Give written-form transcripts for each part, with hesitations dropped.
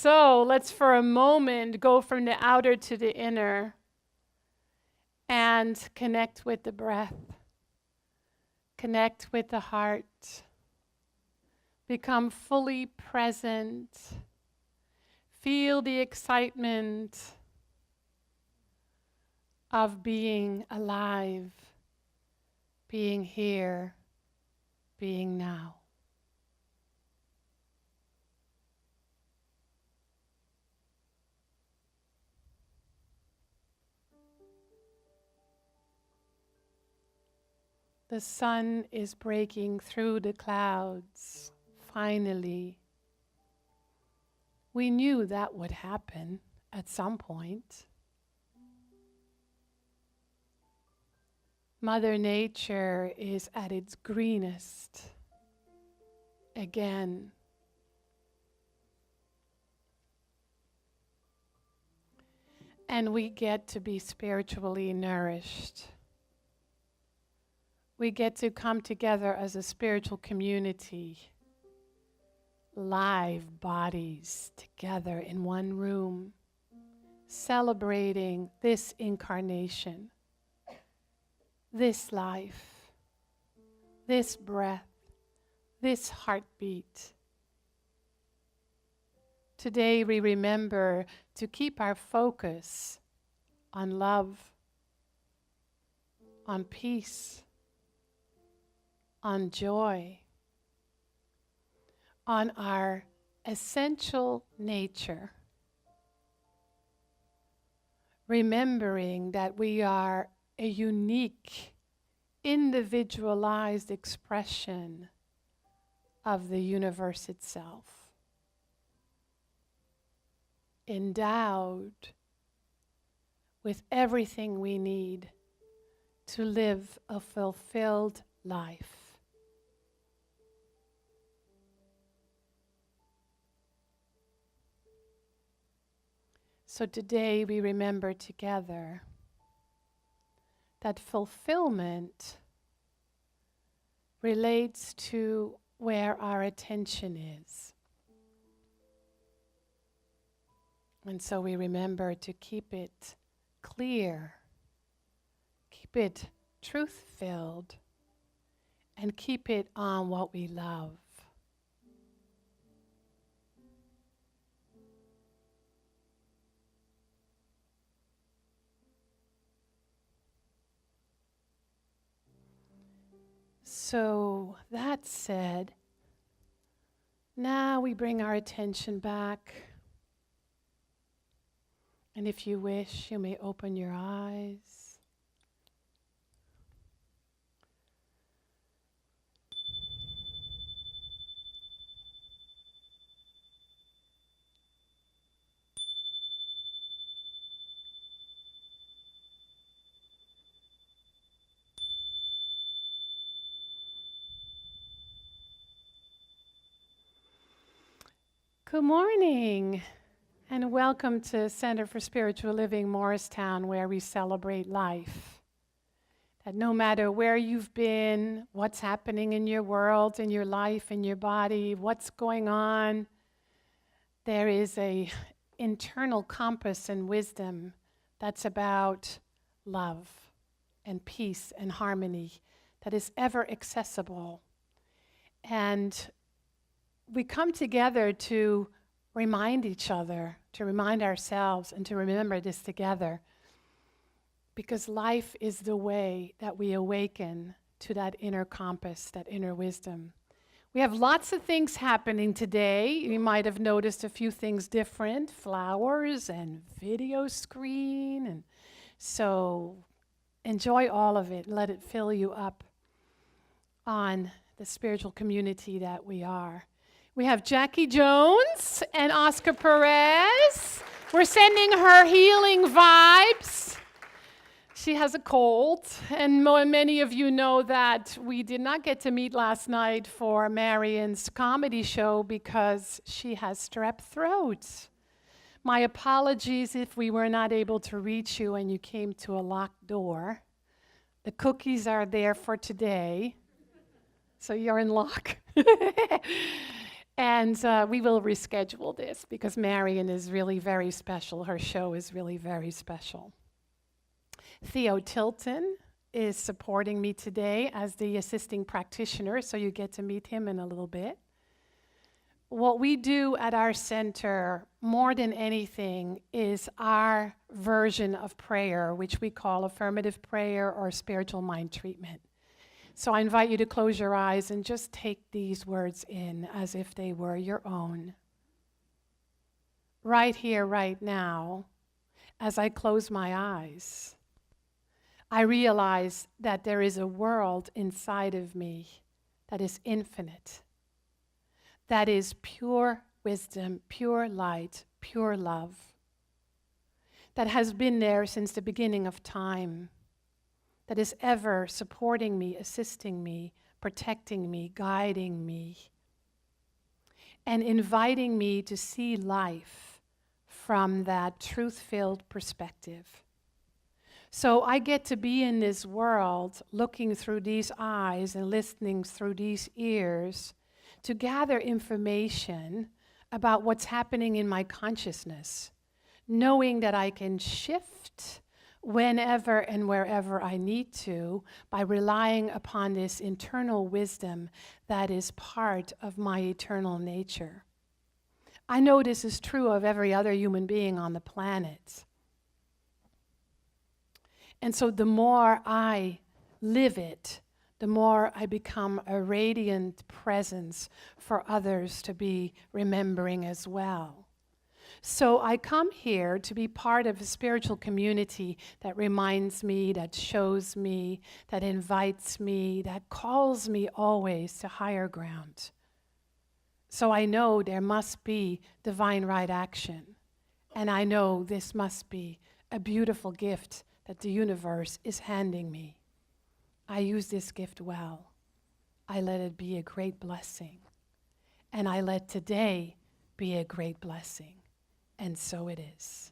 So let's for a moment go from the outer to the inner and connect with the breath. Connect with the heart. Become fully present. Feel the excitement of being alive, being here, being now. The sun is breaking through the clouds, finally. We knew that would happen at some point. Mother Nature is at its greenest again. And we get to be spiritually nourished. We get to come together as a spiritual community, live bodies together in one room, celebrating this incarnation, this life, this breath, this heartbeat. Today we remember to keep our focus on love, on peace, on joy, on our essential nature, remembering that we are a unique, individualized expression of the universe itself, endowed with everything we need to live a fulfilled life. So today we remember together that fulfillment relates to where our attention is. And so we remember to keep it clear, keep it truth-filled, and keep it on what we love. So that said, now we bring our attention back. And if you wish, you may open your eyes. Good morning, and welcome to Center for Spiritual Living, Morristown, where we celebrate life. That no matter where you've been, what's happening in your world, in your life, in your body, what's going on, there is an internal compass and wisdom that's about love and peace and harmony that is ever accessible. And we come together to remind each other, to remind ourselves, and to remember this together. Because life is the way that we awaken to that inner compass, that inner wisdom. We have lots of things happening today. You might have noticed a few things different, flowers and video screen. And so enjoy all of it. Let it fill you up on the spiritual community that we are. We have Jackie Jones and Oscar Perez. We're sending her healing vibes. She has a cold, and many of you know that we did not get to meet last night for Marion's comedy show because she has strep throat. My apologies if we were not able to reach you and you came to a locked door. The cookies are there for today, so you're in luck. And we will reschedule this because Marion is really very special. Her show is really very special. Theo Tilton is supporting me today as the assisting practitioner, so you get to meet him in a little bit. What we do at our center, more than anything, is our version of prayer, which we call affirmative prayer or spiritual mind treatment. So I invite you to close your eyes and just take these words in as if they were your own. Right here, right now, as I close my eyes, I realize that there is a world inside of me that is infinite, that is pure wisdom, pure light, pure love, that has been there since the beginning of time, that is ever supporting me, assisting me, protecting me, guiding me, and inviting me to see life from that truth-filled perspective. So I get to be in this world, looking through these eyes and listening through these ears to gather information about what's happening in my consciousness, knowing that I can shift whenever and wherever I need to by relying upon this internal wisdom that is part of my eternal nature. I know this is true of every other human being on the planet. And so the more I live it, the more I become a radiant presence for others to be remembering as well. So I come here to be part of a spiritual community that reminds me, that shows me, that invites me, that calls me always to higher ground. So I know there must be divine right action. And I know this must be a beautiful gift that the universe is handing me. I use this gift well. I let it be a great blessing. And I let today be a great blessing. And so it is.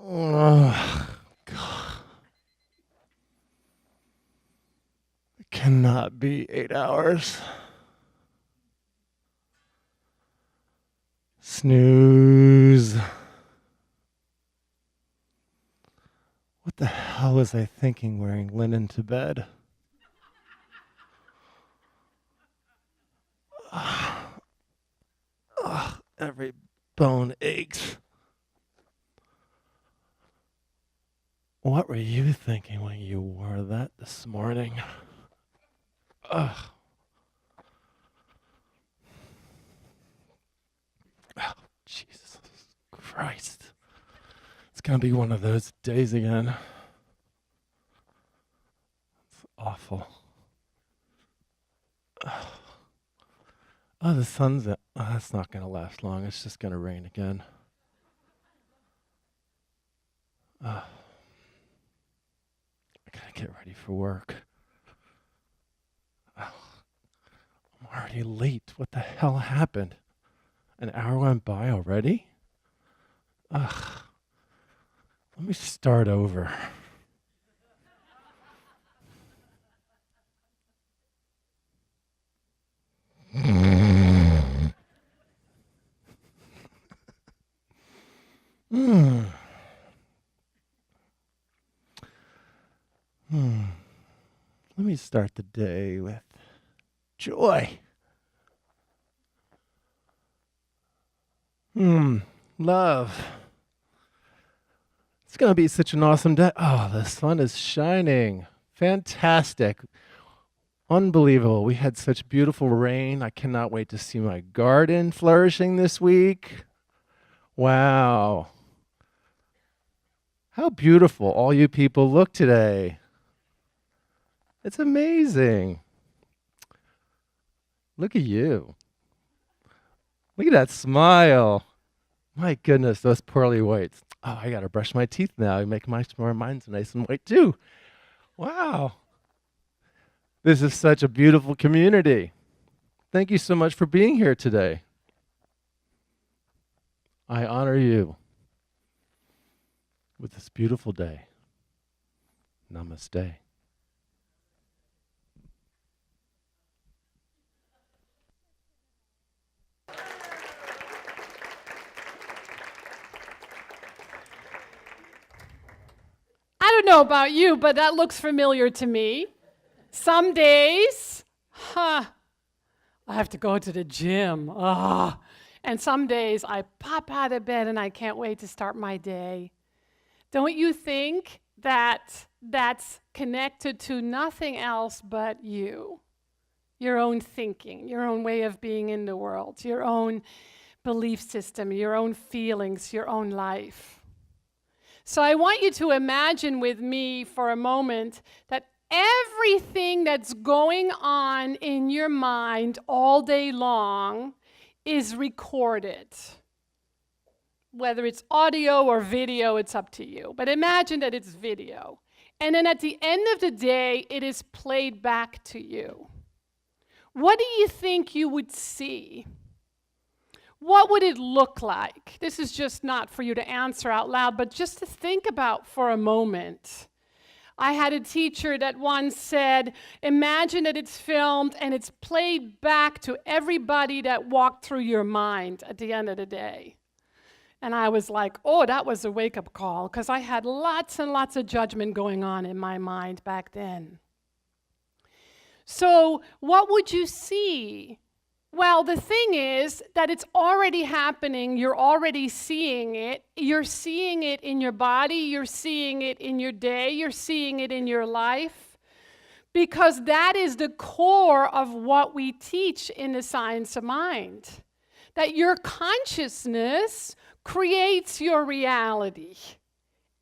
Oh, God. It cannot be 8 hours. Snooze. What the hell was I thinking wearing linen to bed? Every bone aches. What were you thinking when you wore that this morning? Ugh. Oh, Jesus Christ. It's gonna be one of those days again. It's awful. Ugh. Oh, the sun's out. Oh, that's not gonna last long. It's just gonna rain again. I gotta get ready for work. I'm already late. What the hell happened? An hour went by already? Ugh. Let me start over. Let me start the day with joy. Love. It's going to be such an awesome day. Oh, the sun is shining. Fantastic. Unbelievable. We had such beautiful rain. I cannot wait to see my garden flourishing this week. Wow. How beautiful all you people look today. It's amazing. Look at you. Look at that smile. My goodness, those pearly whites. Oh, I got to brush my teeth now. Make mine's nice and white too. Wow. This is such a beautiful community. Thank you so much for being here today. I honor you with this beautiful day. Namaste. I don't know about you, but that looks familiar to me. Some days, I have to go to the gym. And some days I pop out of bed and I can't wait to start my day. Don't you think that that's connected to nothing else but you? Your own thinking, your own way of being in the world, your own belief system, your own feelings, your own life. So I want you to imagine with me for a moment that everything that's going on in your mind all day long is recorded. Whether it's audio or video, it's up to you. But imagine that it's video. And then at the end of the day, it is played back to you. What do you think you would see? What would it look like? This is just not for you to answer out loud, but just to think about for a moment. I had a teacher that once said, imagine that it's filmed and it's played back to everybody that walked through your mind at the end of the day. And I was like, oh, that was a wake-up call, because I had lots and lots of judgment going on in my mind back then. So what would you see? Well, the thing is that it's already happening. You're already seeing it. You're seeing it in your body. You're seeing it in your day. You're seeing it in your life. Because that is the core of what we teach in the science of mind. That your consciousness creates your reality.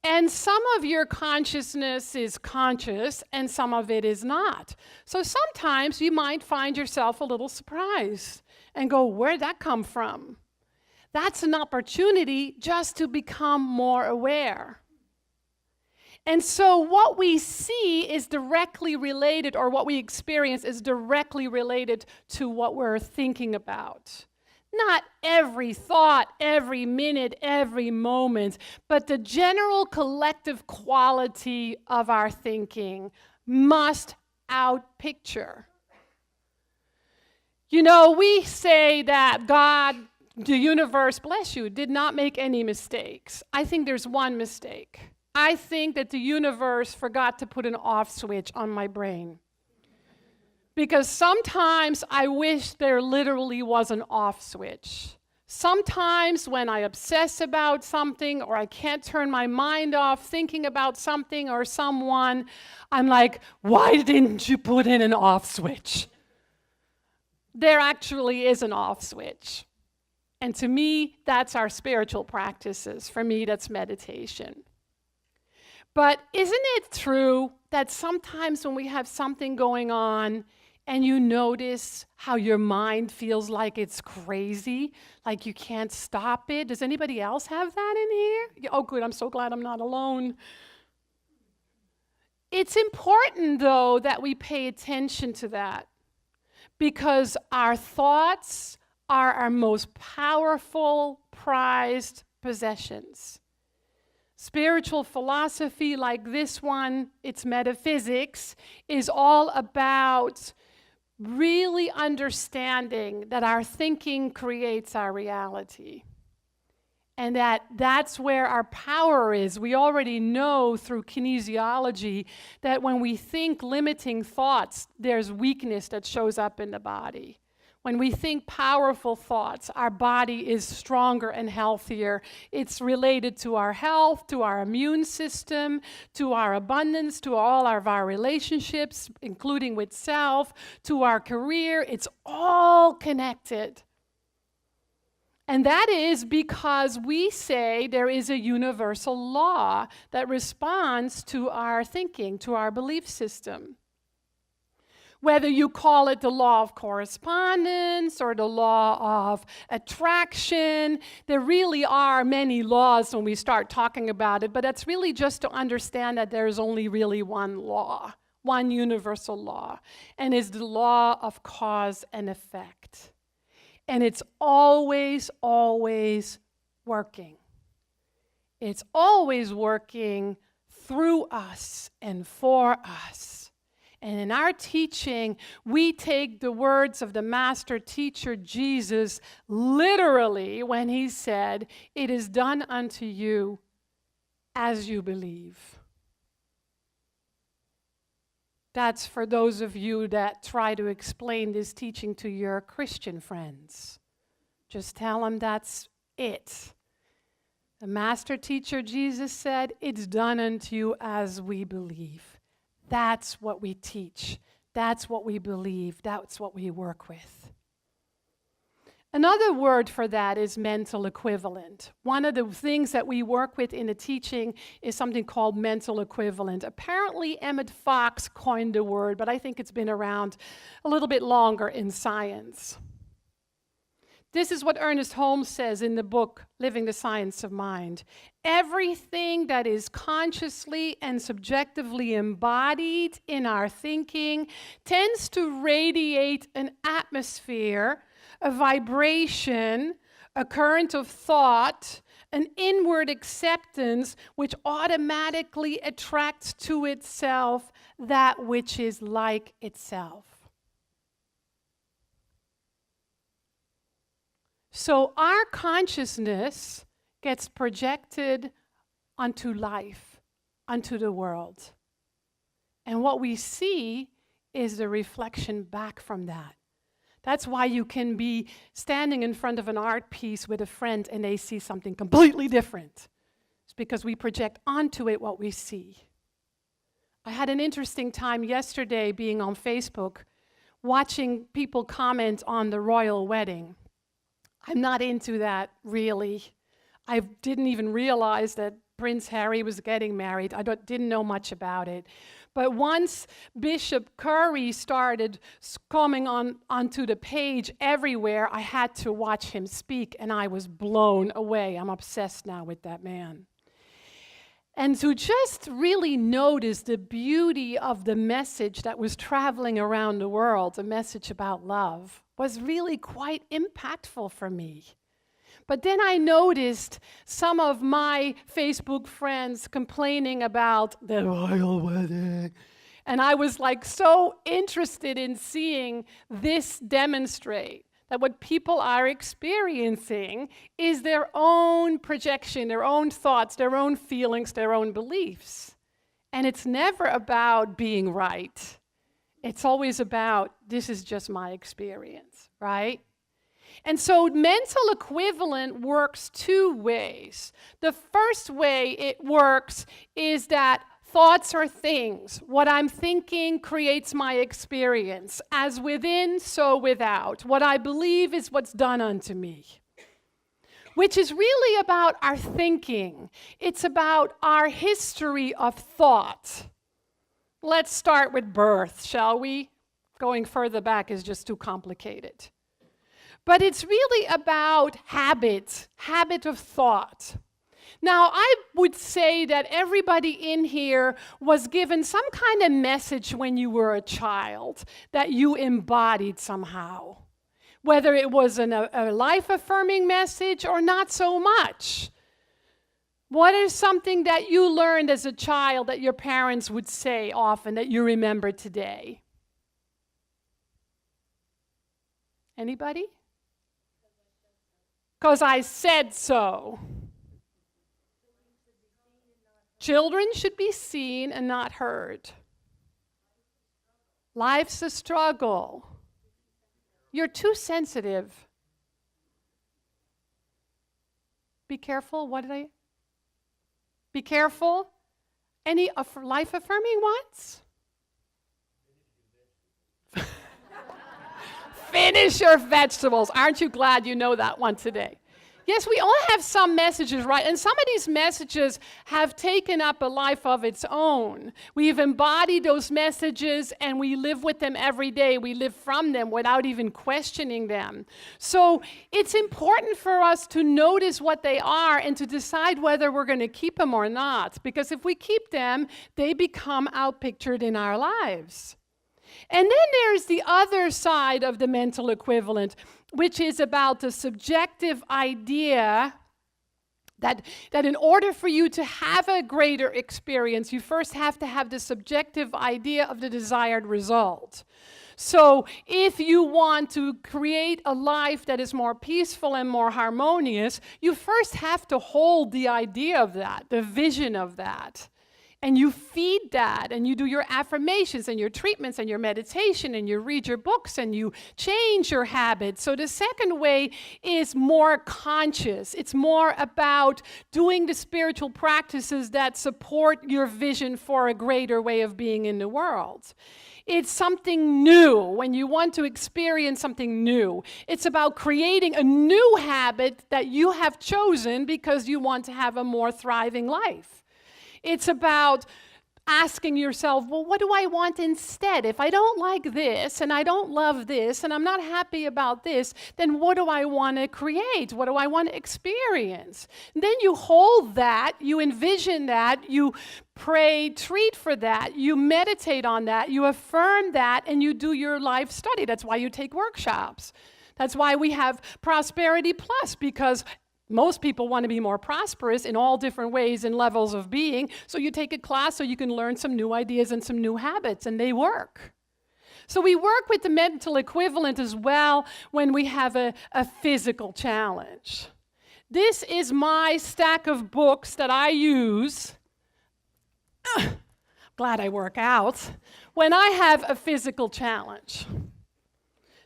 And some of your consciousness is conscious and some of it is not. So sometimes you might find yourself a little surprised and go, where'd that come from? That's an opportunity just to become more aware. And so what we see is directly related, or what we experience is directly related to what we're thinking about. Not every thought, every minute, every moment, but the general collective quality of our thinking must outpicture. You know, we say that God, the universe, bless you, did not make any mistakes. I think there's one mistake. I think that the universe forgot to put an off switch on my brain. Because sometimes I wish there literally was an off switch. Sometimes when I obsess about something or I can't turn my mind off thinking about something or someone, I'm like, why didn't you put in an off switch? There actually is an off switch. And to me, that's our spiritual practices. For me, that's meditation. But isn't it true that sometimes when we have something going on, and you notice how your mind feels like it's crazy, like you can't stop it? Does anybody else have that in here? Oh, good, I'm so glad I'm not alone. It's important, though, that we pay attention to that, because our thoughts are our most powerful, prized possessions. Spiritual philosophy like this one, it's metaphysics, is all about really understanding that our thinking creates our reality. And that's where our power is. We already know through kinesiology that when we think limiting thoughts, there's weakness that shows up in the body. When we think powerful thoughts, our body is stronger and healthier. It's related to our health, to our immune system, to our abundance, to all of our relationships, including with self, to our career. It's all connected. And that is because we say there is a universal law that responds to our thinking, to our belief system. Whether you call it the law of correspondence or the law of attraction, there really are many laws when we start talking about it, but that's really just to understand that there's only really one law, one universal law, and it's the law of cause and effect. And it's always, always working. It's always working through us and for us. And in our teaching, we take the words of the master teacher Jesus literally when he said, "It is done unto you as you believe." That's for those of you that try to explain this teaching to your Christian friends. Just tell them that's it. The master teacher Jesus said, "It's done unto you as we believe." That's what we teach. That's what we believe. That's what we work with. Another word for that is mental equivalent. One of the things that we work with in the teaching is something called mental equivalent. Apparently, Emmett Fox coined the word, but I think it's been around a little bit longer in science. This is what Ernest Holmes says in the book, Living the Science of Mind. Everything that is consciously and subjectively embodied in our thinking tends to radiate an atmosphere, a vibration, a current of thought, an inward acceptance which automatically attracts to itself that which is like itself. So our consciousness gets projected onto life, onto the world. And what we see is the reflection back from that. That's why you can be standing in front of an art piece with a friend and they see something completely different. It's because we project onto it what we see. I had an interesting time yesterday being on Facebook, watching people comment on the royal wedding. I'm not into that, really. I didn't even realize that Prince Harry was getting married. I didn't know much about it. But once Bishop Curry started coming onto the page everywhere, I had to watch him speak, and I was blown away. I'm obsessed now with that man. And to just really notice the beauty of the message that was traveling around the world, a message about love, was really quite impactful for me. But then I noticed some of my Facebook friends complaining about the royal wedding. And I was like so interested in seeing this demonstrate that what people are experiencing is their own projection, their own thoughts, their own feelings, their own beliefs. And it's never about being right. It's always about, this is just my experience, right? And so mental equivalent works two ways. The first way it works is that thoughts are things. What I'm thinking creates my experience. As within, so without. What I believe is what's done unto me. Which is really about our thinking. It's about our history of thought. Let's start with birth, shall we? Going further back is just too complicated. But it's really about habit of thought. Now, I would say that everybody in here was given some kind of message when you were a child that you embodied somehow. Whether it was a life-affirming message or not so much. What is something that you learned as a child that your parents would say often that you remember today? Anybody? 'Cause I said so. Children should be seen and not heard. Life's a struggle. You're too sensitive. Be careful. What did I? Be careful. Any life-affirming ones? Finish your vegetables. Aren't you glad you know that one today? Yes, we all have some messages, right? And some of these messages have taken up a life of its own. We've embodied those messages and we live with them every day. We live from them without even questioning them. So it's important for us to notice what they are and to decide whether we're going to keep them or not. Because if we keep them, they become outpictured in our lives. And then there's the other side of the mental equivalent, which is about the subjective idea that in order for you to have a greater experience, you first have to have the subjective idea of the desired result. So if you want to create a life that is more peaceful and more harmonious, you first have to hold the idea of that, the vision of that. And you feed that, and you do your affirmations and your treatments and your meditation, and you read your books, and you change your habits. So the second way is more conscious. It's more about doing the spiritual practices that support your vision for a greater way of being in the world. It's something new when you want to experience something new. It's about creating a new habit that you have chosen because you want to have a more thriving life. It's about asking yourself, well, what do I want instead? If I don't like this, and I don't love this, and I'm not happy about this, then what do I want to create? What do I want to experience? And then you hold that, you envision that, you pray, treat for that, you meditate on that, you affirm that, and you do your life study. That's why you take workshops. That's why we have Prosperity Plus, because most people want to be more prosperous in all different ways and levels of being, so you take a class so you can learn some new ideas and some new habits, and they work. So we work with the mental equivalent as well when we have a physical challenge. This is my stack of books that I use. Glad I work out. When I have a physical challenge.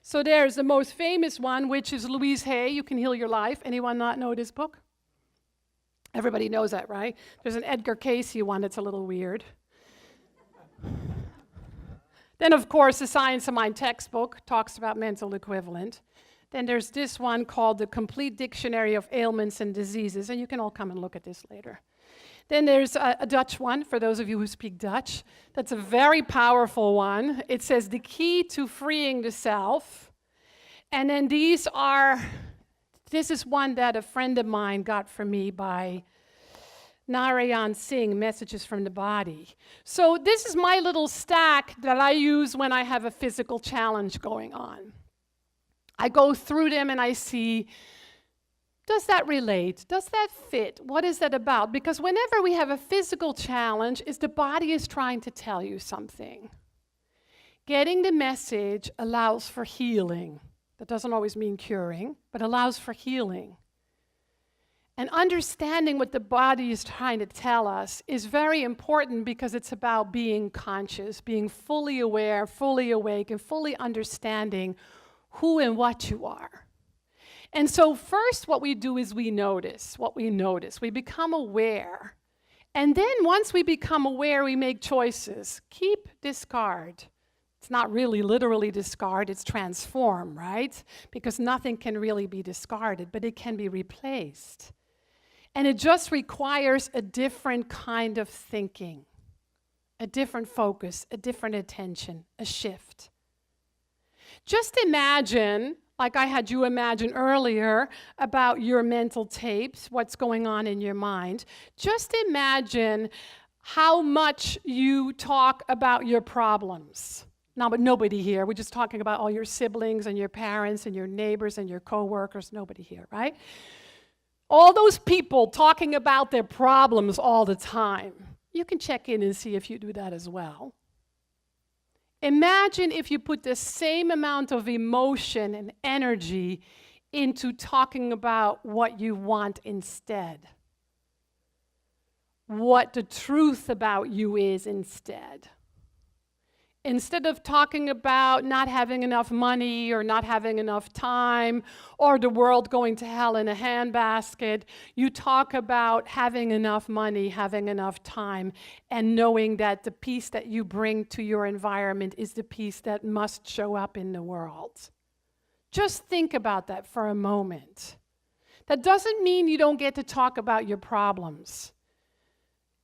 So there's the most famous one, which is Louise Hay, You Can Heal Your Life. Anyone not know this book? Everybody knows that, right? There's an Edgar Cayce one that's a little weird. Then, of course, the Science of Mind textbook talks about mental equivalent. Then there's this one called The Complete Dictionary of Ailments and Diseases, and you can all come and look at this later. Then there's a Dutch one, for those of you who speak Dutch. That's a very powerful one. It says, The Key to Freeing the Self. And then this is one that a friend of mine got for me by Narayan Singh, Messages from the Body. So this is my little stack that I use when I have a physical challenge going on. I go through them and I see, does that relate? Does that fit? What is that about? Because whenever we have a physical challenge, the body is trying to tell you something. Getting the message allows for healing. That doesn't always mean curing, but allows for healing. And understanding what the body is trying to tell us is very important because it's about being conscious, being fully aware, fully awake, and fully understanding who and what you are. And so first what we do is we notice what we notice. We become aware. And then once we become aware, we make choices. Keep, discard. It's not really literally discard, it's transform, right? Because nothing can really be discarded, but it can be replaced. And it just requires a different kind of thinking, a different focus, a different attention, a shift. Just imagine, like I had you imagine earlier about your mental tapes, what's going on in your mind. Just imagine how much you talk about your problems. Now, but nobody here. We're just talking about all your siblings and your parents and your neighbors and your coworkers. Nobody here, right? All those people talking about their problems all the time. You can check in and see if you do that as well. Imagine if you put the same amount of emotion and energy into talking about what you want instead. What the truth about you is instead. Instead of talking about not having enough money or not having enough time or the world going to hell in a handbasket, you talk about having enough money, having enough time, and knowing that the peace that you bring to your environment is the peace that must show up in the world. Just think about that for a moment. That doesn't mean you don't get to talk about your problems,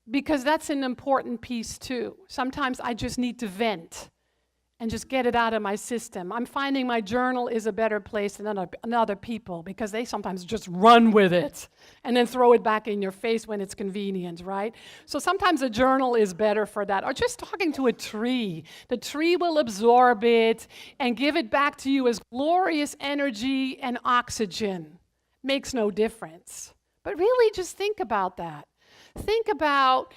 because that's an important piece too. Sometimes I just need to vent and just get it out of my system. I'm finding my journal is a better place than other people, because they sometimes just run with it and then throw it back in your face when it's convenient, right? So sometimes a journal is better for that. Or just talking to a tree. The tree will absorb it and give it back to you as glorious energy and oxygen. Makes no difference. But really just think about that. Think about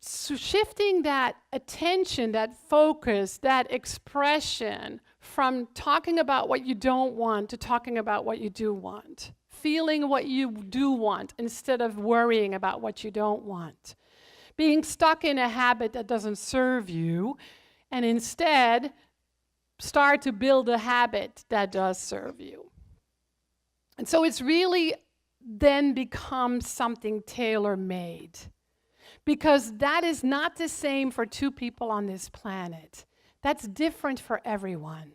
shifting that attention, that focus, that expression from talking about what you don't want to talking about what you do want. Feeling what you do want instead of worrying about what you don't want. Being stuck in a habit that doesn't serve you, and instead start to build a habit that does serve you. And so it's really then becomes something tailor-made. Because that is not the same for two people on this planet. That's different for everyone.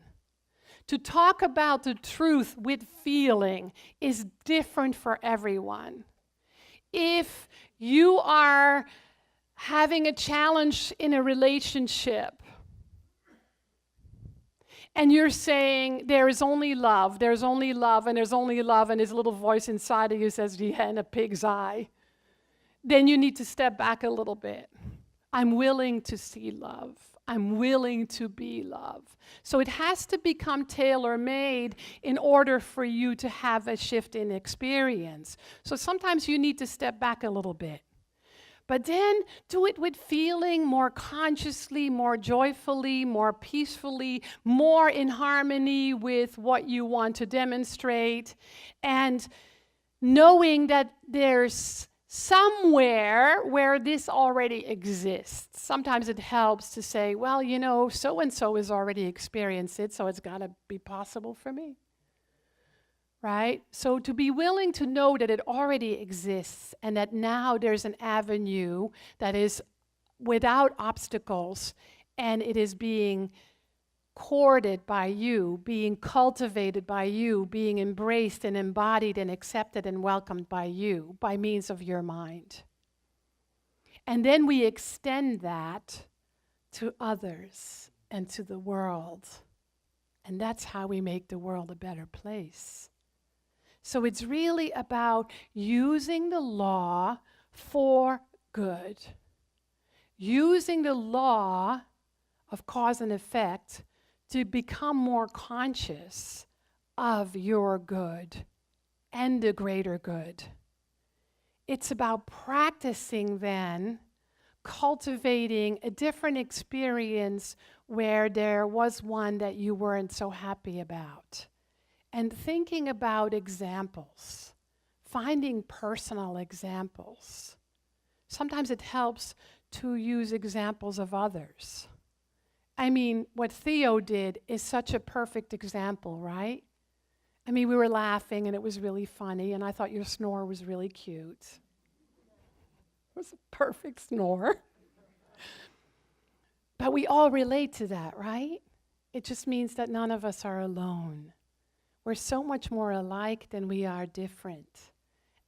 To talk about the truth with feeling is different for everyone. If you are having a challenge in a relationship, and you're saying, there is only love, there's only love, and there's only love, and this little voice inside of you says, yeah, in a pig's eye, then you need to step back a little bit. I'm willing to see love. I'm willing to be love. So it has to become tailor-made in order for you to have a shift in experience. So sometimes you need to step back a little bit. But then do it with feeling, more consciously, more joyfully, more peacefully, more in harmony with what you want to demonstrate, and knowing that there's somewhere where this already exists. Sometimes it helps to say, well, you know, so-and-so has already experienced it, so it's got to be possible for me. Right? So to be willing to know that it already exists and that now there's an avenue that is without obstacles and it is being courted by you, being cultivated by you, being embraced and embodied and accepted and welcomed by you by means of your mind. And then we extend that to others and to the world. And that's how we make the world a better place. So it's really about using the law for good. Using the law of cause and effect to become more conscious of your good and the greater good. It's about practicing then, cultivating a different experience where there was one that you weren't so happy about. And thinking about examples, finding personal examples. Sometimes it helps to use examples of others. I mean, what Theo did is such a perfect example, right? I mean, we were laughing and it was really funny, and I thought your snore was really cute. It was a perfect snore. But we all relate to that, right? It just means that none of us are alone. We're so much more alike than we are different.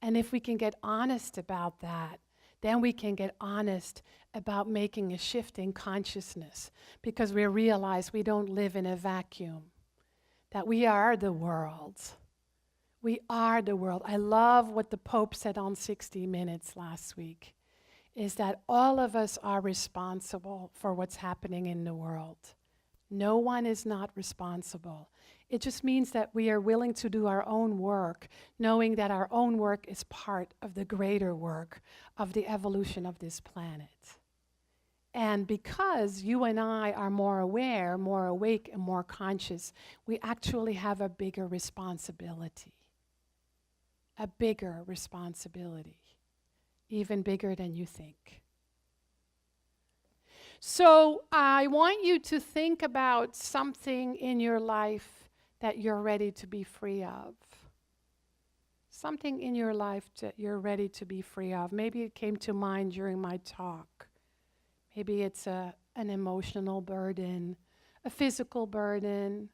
And if we can get honest about that, then we can get honest about making a shift in consciousness, because we realize we don't live in a vacuum, that we are the world. We are the world. I love what the Pope said on 60 Minutes last week, is that all of us are responsible for what's happening in the world. No one is not responsible. It just means that we are willing to do our own work, knowing that our own work is part of the greater work of the evolution of this planet. And because you and I are more aware, more awake, and more conscious, we actually have a bigger responsibility. A bigger responsibility. Even bigger than you think. So I want you to think about something in your life that you're ready to be free of. Something in your life that you're ready to be free of. Maybe it came to mind during my talk. Maybe it's an emotional burden, a physical burden,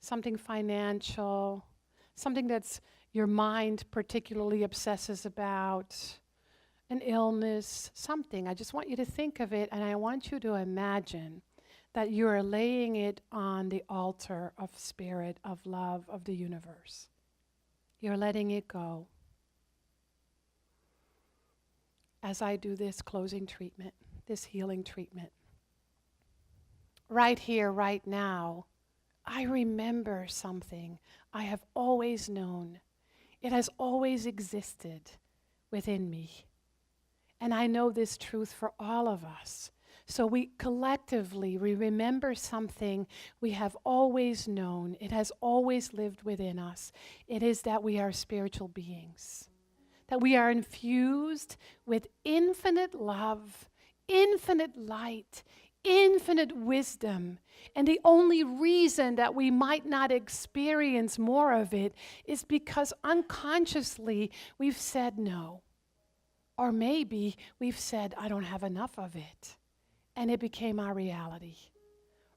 something financial, something that's your mind particularly obsesses about an illness, something. I just want you to think of it, and I want you to imagine that you are laying it on the altar of spirit, of love, of the universe. You're letting it go. As I do this closing treatment, this healing treatment, right here, right now, I remember something I have always known. It has always existed within me. And I know this truth for all of us. So we collectively, we remember something we have always known. It has always lived within us. It is that we are spiritual beings, that we are infused with infinite love, infinite light, infinite wisdom. And the only reason that we might not experience more of it is because unconsciously we've said no. Or maybe we've said, I don't have enough of it. And it became our reality.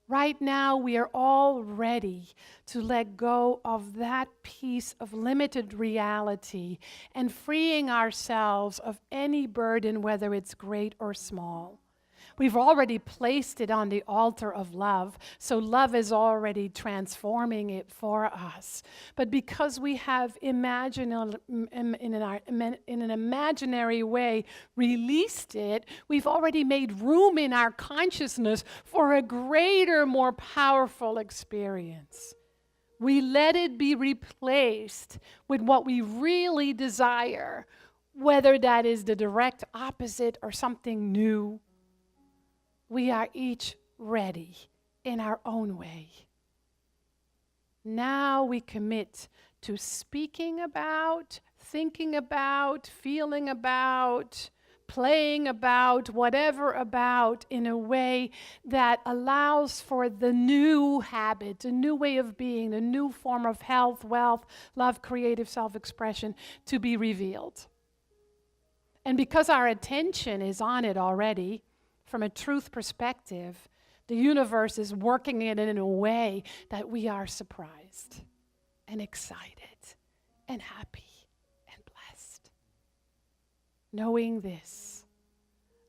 Right now, we are all ready to let go of that piece of limited reality and freeing ourselves of any burden, whether it's great or small. We've already placed it on the altar of love, so love is already transforming it for us. But because we have in an imaginary way released it, we've already made room in our consciousness for a greater, more powerful experience. We let it be replaced with what we really desire, whether that is the direct opposite or something new. We are each ready in our own way. Now we commit to speaking about, thinking about, feeling about, playing about, whatever about, in a way that allows for the new habit, a new way of being, a new form of health, wealth, love, creative self-expression to be revealed. And because our attention is on it already, from a truth perspective, the universe is working it in a way that we are surprised and excited and happy and blessed. Knowing this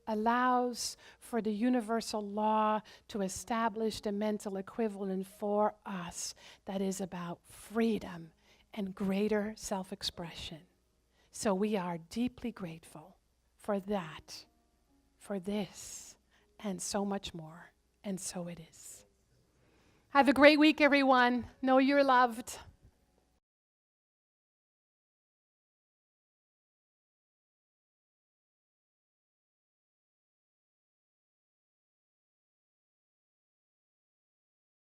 allows for the universal law to establish the mental equivalent for us that is about freedom and greater self-expression. So we are deeply grateful for that, for this, and so much more. And so it is. Have a great week, everyone. Know you're loved.